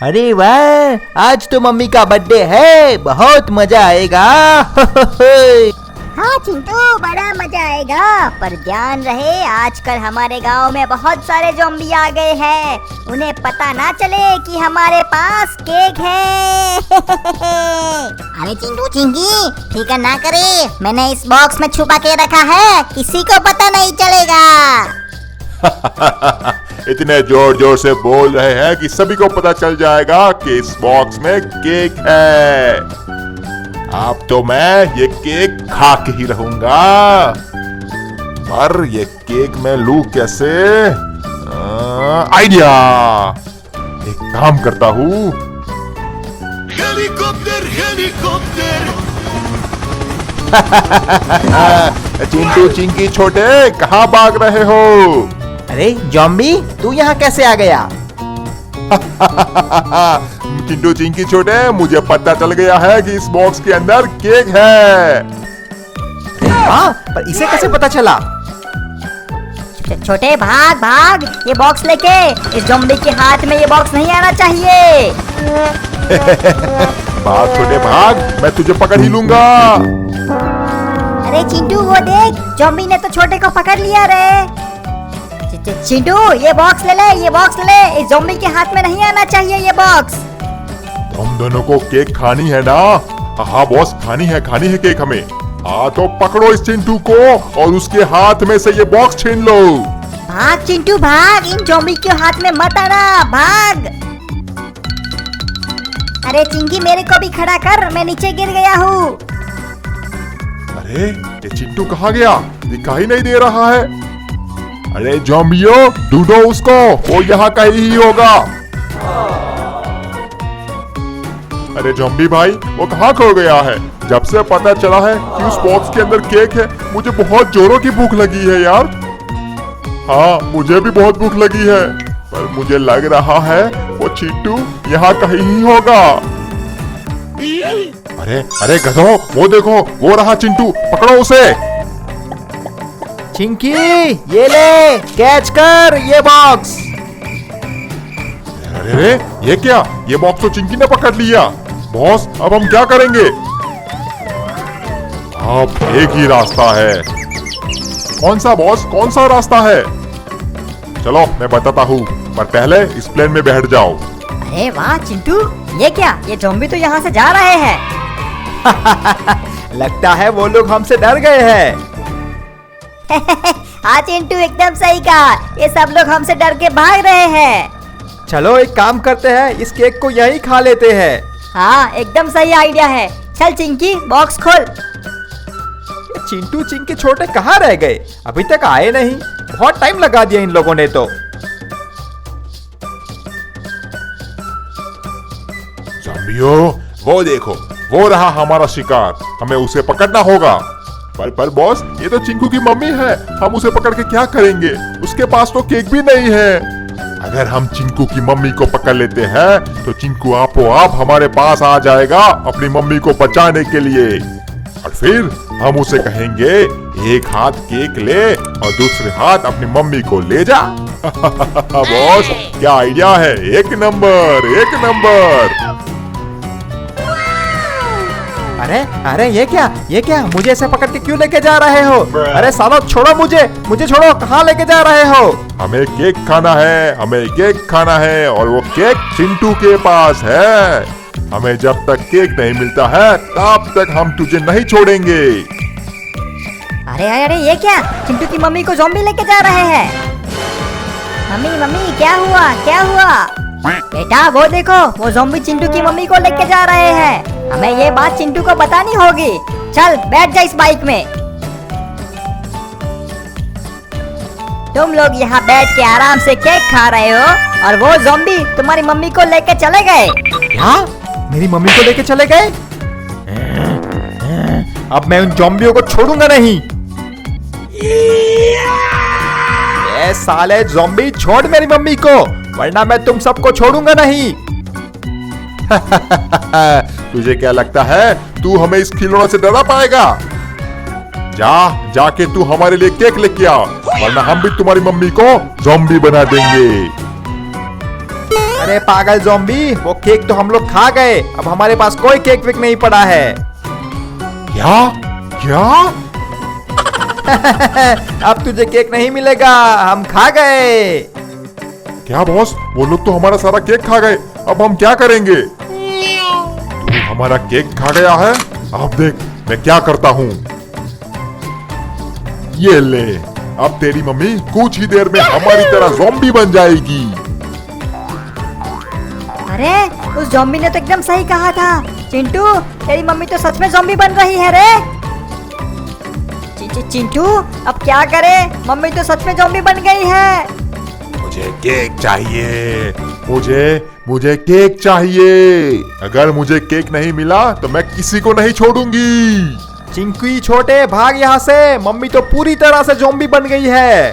अरे वाह, आज तो मम्मी का बर्थडे है, बहुत मजा आएगा। हाँ चिंटू, बड़ा मजा आएगा, पर ध्यान रहे आजकल हमारे गांव में बहुत सारे ज़ॉम्बी आ गए हैं, उन्हें पता ना चले कि हमारे पास केक है। अरे चिंटू चिंकी, फिकर ना करे, मैंने इस बॉक्स में छुपा के रखा है, किसी को पता नहीं चलेगा। इतने जोर जोर से बोल रहे हैं कि सभी को पता चल जाएगा कि इस बॉक्स में केक है। अब तो मैं ये केक खा के ही रहूंगा, पर ये केक मैं लूं कैसे? आइडिया, एक काम करता हूँ। Helicopter helicopter. चिंटू चिंकी छोटे, कहाँ भाग रहे हो? अरे जॉम्बी, तू यहाँ कैसे आ गया? चिंटू चिंकी छोटे, मुझे पता चल गया है कि इस बॉक्स के अंदर केक है। हाँ, पर इसे कैसे पता चला? छोटे भाग भाग, ये बॉक्स लेके, इस ज़ॉम्बी के हाथ में ये बॉक्स नहीं आना चाहिए। भाग छोटे भाग, मैं तुझे पकड़ ही लूंगा। अरे चिंटू वो देख, ज़ॉम्बी ने तो छोटे को पकड़ लिया रे। चिंटू ये बॉक्स ले ले, ये बॉक्स ले ले, इस ज़ॉम्बी के हाथ में नहीं आना चाहिए ये बॉक्स। हम दोनों को केक खानी है ना? हाँ बॉस, खानी है केक हमें। हाँ तो पकड़ो इस चिंटू को और उसके हाथ में से ये बॉक्स छीन लो। भाग चिंटू भाग, इन ज़ॉम्बी के हाथ में मत आना, भाग। अरे चिंकी मेरे को भी खड़ा कर, मैं नीचे गिर गया हूँ। अरे ये चिंटू कहाँ गया? दिखाई नहीं दे रहा है। अरे ज़ॉम्बियो, ढूंढो उसको, वो यहाँ कहीं ही होगा। अरे ज़ॉम्बी भाई, वो कहाँ खो गया है? जब से पता चला है कि उस बॉक्स के अंदर केक है, मुझे बहुत जोरों की भूख लगी है यार। हाँ मुझे भी बहुत भूख लगी है, पर मुझे लग रहा है वो चिंटू यहाँ कहीं ही होगा। अरे अरे गधो, वो देखो, वो रहा चिंटू, पकड़ो उसे। चिंकी, ये ले, कैच कर ये बॉक्स। अरे ये क्या? ये बॉक्स तो चिंकी ने पकड़ लिया। बॉस, अब हम क्या करेंगे? अब एक ही रास्ता है। कौन सा बॉस, कौन सा रास्ता है? चलो मैं बताता हूँ, पर पहले इस प्लेन में बैठ जाओ। अरे वाह चिंटू, ये क्या? ये ज़ॉम्बी तो यहाँ से जा रहे हैं। लगता है वो लोग हमसे डर गए हैं। हाँ चिंटू, एकदम सही कहा, ये सब लोग हमसे डर के भाग रहे हैं। चलो एक काम करते हैं, इस केक को यहीं खा लेते हैं। हाँ एकदम सही आइडिया है, चल चिंकी बॉक्स खोल। ये चिंटू चिंकी छोटे कहाँ रह गए? अभी तक आए नहीं, बहुत टाइम लगा दिया इन लोगों ने तो। ज़ॉम्बियो, वो देखो, वो रहा हमारा शिकार, हमें उसे पकड़ना होगा। पर बॉस, ये तो चिंकू की मम्मी है, हम उसे पकड़ के क्या करेंगे? उसके पास तो केक भी नहीं है। अगर हम चिंकू की मम्मी को पकड़ लेते हैं तो चिंकू आपो आप हमारे पास आ जाएगा अपनी मम्मी को बचाने के लिए, और फिर हम उसे कहेंगे एक हाथ केक ले और दूसरे हाथ अपनी मम्मी को ले जा। बॉस, क्या आइडिया है? एक नंबर, एक नंबर। अरे अरे ये क्या? मुझे ऐसे पकड़ के क्यों लेके जा रहे हो? अरे सालो, छोड़ो मुझे छोड़ो, कहाँ लेके जा रहे हो? हमें केक खाना है, हमें केक खाना है, और वो केक चिंटू के पास है। हमें जब तक केक नहीं मिलता है तब तक हम तुझे नहीं छोड़ेंगे। अरे अरे ये क्या? चिंटू की मम्मी को ज़ॉम्बी लेके जा रहे हैं। मम्मी क्या हुआ, क्या हुआ? बेटा वो देखो, वो ज़ॉम्बी चिंटू की मम्मी को लेके जा रहे हैं। हमें ये बात चिंटू को बतानी होगी। चल बैठ जा इस बाइक में। तुम लोग यहाँ बैठ के आराम से केक खा रहे हो और वो ज़ॉम्बी तुम्हारी मम्मी को लेके चले गए। क्या? मेरी मम्मी को लेके चले गए? अब मैं उन ज़ॉम्बियों को छोड़ूंगा नहीं। ये साले ज़ॉम्बी, छोड़ मेरी मम्मी को, वरना मैं तुम सबको छोड़ूंगा नहीं। तुझे क्या लगता है तू हमें इस खिलौने से डरा पाएगा? जाके तू हमारे लिए केक लेके आ, वरना हम भी तुम्हारी मम्मी को ज़ॉम्बी बना देंगे। अरे पागल ज़ॉम्बी, वो केक तो हम लोग खा गए। अब हमारे पास कोई केक वेक नहीं पड़ा है। क्या क्या? अब तुझे केक नहीं मिलेगा, हम खा गए। क्या बॉस, वो लोग तो हमारा सारा केक खा गए। अब हम क्या करेंगे? तू हमारा केक खा गया है। अब देख मैं क्या करता हूँ। ये ले, अब तेरी मम्मी कुछ ही देर में हमारी तरह ज़ॉम्बी बन जाएगी। अरे उस ज़ॉम्बी ने तो एकदम सही कहा था। चिंटू, तेरी मम्मी तो सच में ज़ॉम्बी बन रही है रे। चिंटू, अब क्या करें? मम्मी तो सच में ज़ॉम्बी बन गई है। मुझे केक चाहिए। मुझे केक चाहिए। अगर मुझे केक नहीं मिला तो मैं किसी को नहीं छोड़ूंगी। चिंकी छोटे, भाग यहाँ से। मम्मी तो पूरी तरह से ज़ॉम्बी बन गई है।